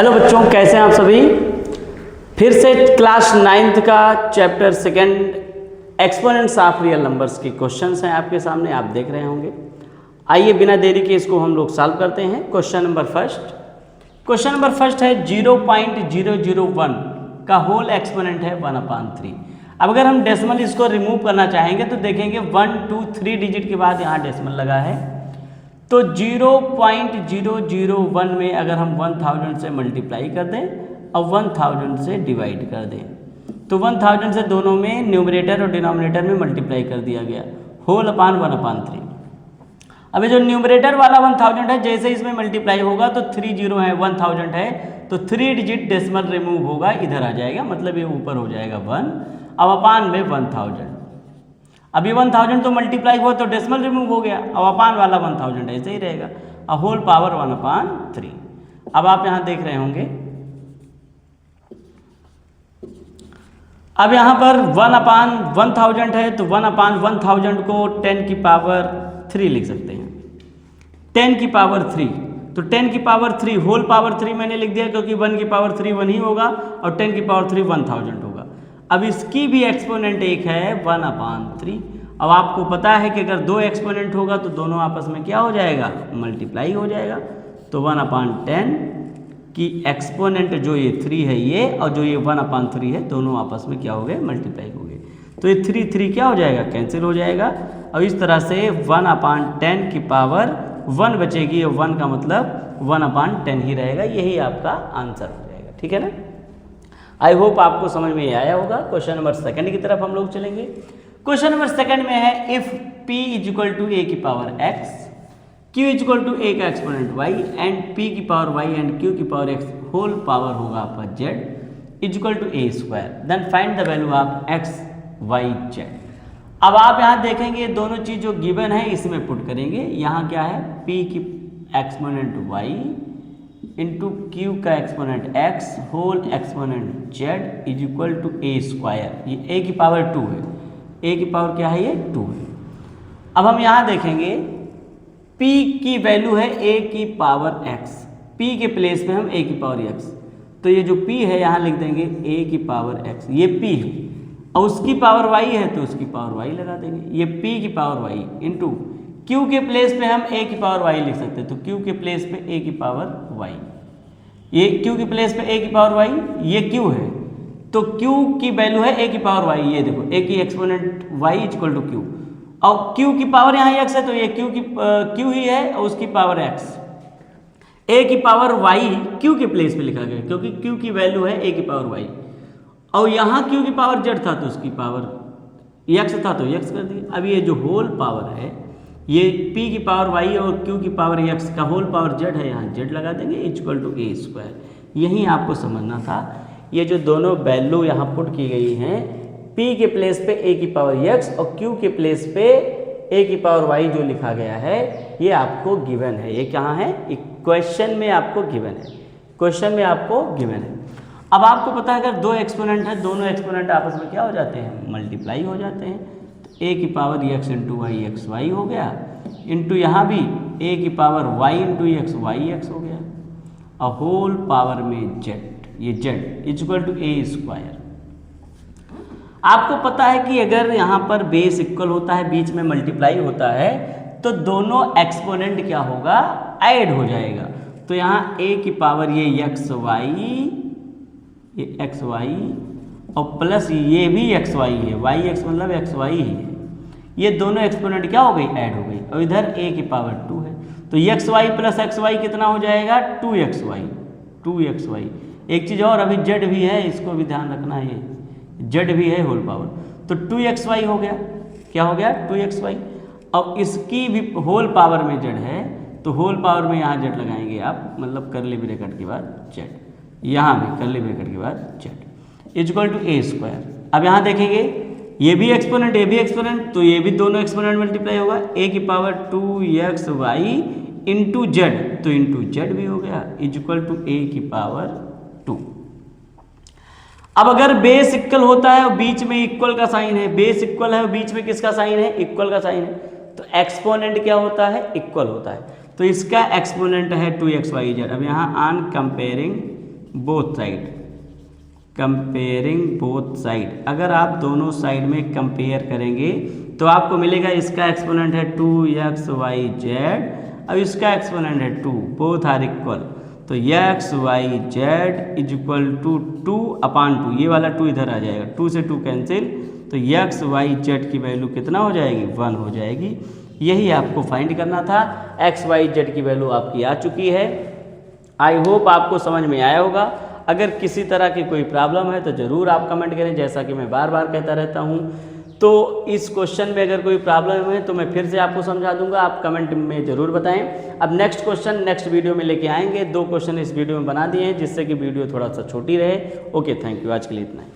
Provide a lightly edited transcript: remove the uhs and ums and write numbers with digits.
Hello बच्चों, कैसे हैं आप सभी। फिर से क्लास 9th का chapter second exponents of real numbers के क्वेश्चंस हैं आपके सामने, आप देख रहे होंगे। आइए बिना देरी के इसको हम लोग सॉल्व करते हैं। क्वेश्चन नंबर फर्स्ट है 0.001 का होल एक्सपोनेंट है 1/3। अब अगर हम डेसिमल इसको रिमूव करना चाहेंगे तो देखेंगे 1 2 3 डिजिट के बाद यहाँ डेसिमल लगा है, तो 0.001 में अगर हम 1000 से मल्टीप्लाई कर दें और 1000 से डिवाइड कर दें तो 1000 से दोनों में न्यूमरेटर और डिनोमिनेटर में मल्टीप्लाई कर दिया गया, होल अपान 1/3। अब ये जो न्यूमरेटर वाला 1000 है, जैसे इसमें मल्टीप्लाई होगा तो 3 0 है, 1000 है तो 3 डिजिट डेसिमल रिमूव होगा, इधर आ जाएगा, मतलब ये ऊपर हो जाएगा 1। अब अपान में 1000, अभी 1000 तो मल्टीप्लाई हुआ तो डेसिमल रिमूव हो गया, अब अपान वाला 1000 ऐसे ही रहेगा, अब होल पावर 1/3। अब आप यहां देख रहे होंगे, अब यहां पर 1/1000 है तो 1/1000 को 10 की पावर 3 लिख सकते हैं, 10 की पावर 3, तो 10 की पावर 3 होल पावर 3 मैंने लिख दिया, क्योंकि 1 की पावर 3 1 ही होगा और 10 की पावर 3 1000 होगा। अब इसकी भी एक्सपोनेंट एक है 1/3। अब आपको पता है कि अगर दो एक्सपोनेंट होगा तो दोनों आपस में क्या हो जाएगा, मल्टीप्लाई हो जाएगा। तो 1/10 की एक्सपोनेंट जो ये 3 है ये, और जो ये 1/3 है, दोनों आपस में क्या हो गए, मल्टीप्लाई हो गए। तो ये 3 क्या हो जाएगा, कैंसिल हो जाएगा। और इस तरह से 1/10 की पावर 1 बचेगी, और 1 का मतलब 1/10 ही रहेगा, यही आपका आंसर हो जाएगा। ठीक है ना। आई होप आपको समझ में आया होगा। क्वेश्चन नंबर सेकंड की तरफ हम लोग चलेंगे। क्वेश्चन नंबर सेकंड में है if p equal to a की power x, q equal to a का एक्सपोनेंट y एंड p की पावर y एंड q की पावर x होल पावर होगा आपका z equal to a square, then find the value of x y z। अब आप यहाँ देखेंगे दोनों चीज जो गिवन है इसमें पुट करेंगे। यहाँ क्या है, p की एक्सपोनेंट y इंटू क्यू का exponent x whole exponent z is equal to a square. ये a की पावर 2 है, a की पावर क्या है, ये 2 है। अब हम यहाँ देखेंगे p की वैल्यू है a की पावर x, p के प्लेस पे हम a की पावर x, तो ये जो p है यहाँ लिख देंगे a की पावर x, ये p है, और उसकी पावर y है तो उसकी पावर y लगा देंगे। ये p की पावर y इंटू q के प्लेस पे हम a की पावर y लिख सकते हैं, तो q के प्लेस पे a की पावर y, ये q के प्लेस पे a की पावर y, ये q है, तो q की वैल्यू है a की पावर y। ये देखो a की exponent y equal to q, और q की पावर यहाँ x है तो ये q ही है, और उसकी पावर x, a की पावर y q के प्लेस पे लिखा गया, क्योंकि q की वैल्यू है a की पावर y, और यहाँ q की पावर z था तो उसकी पावर x था तो x कर दिया। अब ये जो होल पावर है, ये p की पावर y और q की पावर x का होल पावर z है, यहाँ z लगा देंगे इक्वल टू a स्क्वायर। यही आपको समझना था। ये जो दोनों वैल्यू यहाँ पुट की गई हैं, p के प्लेस पे a की पावर x और q के प्लेस पे a की पावर y जो लिखा गया है, ये आपको गिवन है। ये कहाँ है, क्वेश्चन में आपको गिवन है, क्वेश्चन में आपको गिवन है। अब आपको पता है अगर दो एक्सपोनेंट है, दोनों एक्सपोनेंट आपस में क्या हो जाते हैं, मल्टीप्लाई हो जाते हैं। तो a की power x into y x y हो गया, इंटू यहाँ भी a की power y into x y x हो गया, और होल पावर में z, ये z equal to a square. आपको पता है कि अगर यहाँ पर बेस इक्वल होता है, बीच में मल्टीप्लाई होता है, तो दोनों एक्सपोनेंट क्या होगा, ऐड हो जाएगा। तो यहाँ a की पावर ये x y और प्लस ये भी x y है, y x मतलब x y ही है, ये दोनों एक्सपोनेंट क्या हो गई, ऐड हो गई, और इधर a की पावर 2 है, तो x y plus x y कितना हो जाएगा, 2xy। एक चीज़ और, अभी z भी है, इसको भी ध्यान रखना है, z भी है होल पावर, तो 2xy हो गया, क्या हो गया, 2xy, और इसकी भी होल पावर में z है, तो होल पावर में यहाँ z लगाएंगे आप, मतलब करली ब्रैकेट के बाद z, यहाँ भी करली ब्रैकेट के बाद z equal to a square. अब यहाँ देखेंगे ये भी एक्सपोनेंट, ये भी एक्सपोनेंट, तो ये भी दोनों एक्सपोनेंट मल्टीप्लाई होगा, a की पावर 2xy इंटू z, तो इंटू z भी हो गया इक्वल टू a की पावर 2। अब अगर बेस इक्वल होता है और बीच में इक्वल का साइन है, बेस इक्वल है और बीच में किसका साइन है, इक्वल का साइन है, तो एक्सपोनेंट क्या होता है, इक्वल होता है, तो इसका एक्सपोनेंट है 2xyz। अब यहाँ on comparing both side, comparing both side. अगर आप दोनों साइड में कंपेयर करेंगे तो आपको मिलेगा इसका एक्सपोनेंट है 2xyz, अब इसका एक्सपोनेंट है 2, बोथ आर इक्वल, तो xyz इज इक्वल टू 2/2, ये वाला 2 इधर आ जाएगा, 2 से 2 कैंसिल, तो xyz की वैल्यू कितना हो जाएगी, 1 हो जाएगी। यही आपको फाइंड करना था। xyz की वैल्यू आपकी आ चुकी है। आई होप आपको समझ में आया होगा। अगर किसी तरह की कोई प्रॉब्लम है तो ज़रूर आप कमेंट करें, जैसा कि मैं बार बार कहता रहता हूँ। तो इस क्वेश्चन में अगर कोई प्रॉब्लम है तो मैं फिर से आपको समझा दूंगा, आप कमेंट में ज़रूर बताएं। अब नेक्स्ट क्वेश्चन नेक्स्ट वीडियो में लेके आएंगे। 2 क्वेश्चन इस वीडियो में बना दिए हैं जिससे कि वीडियो थोड़ा सा छोटी रहे। ओके, थैंक यू, आज के लिए इतना ही।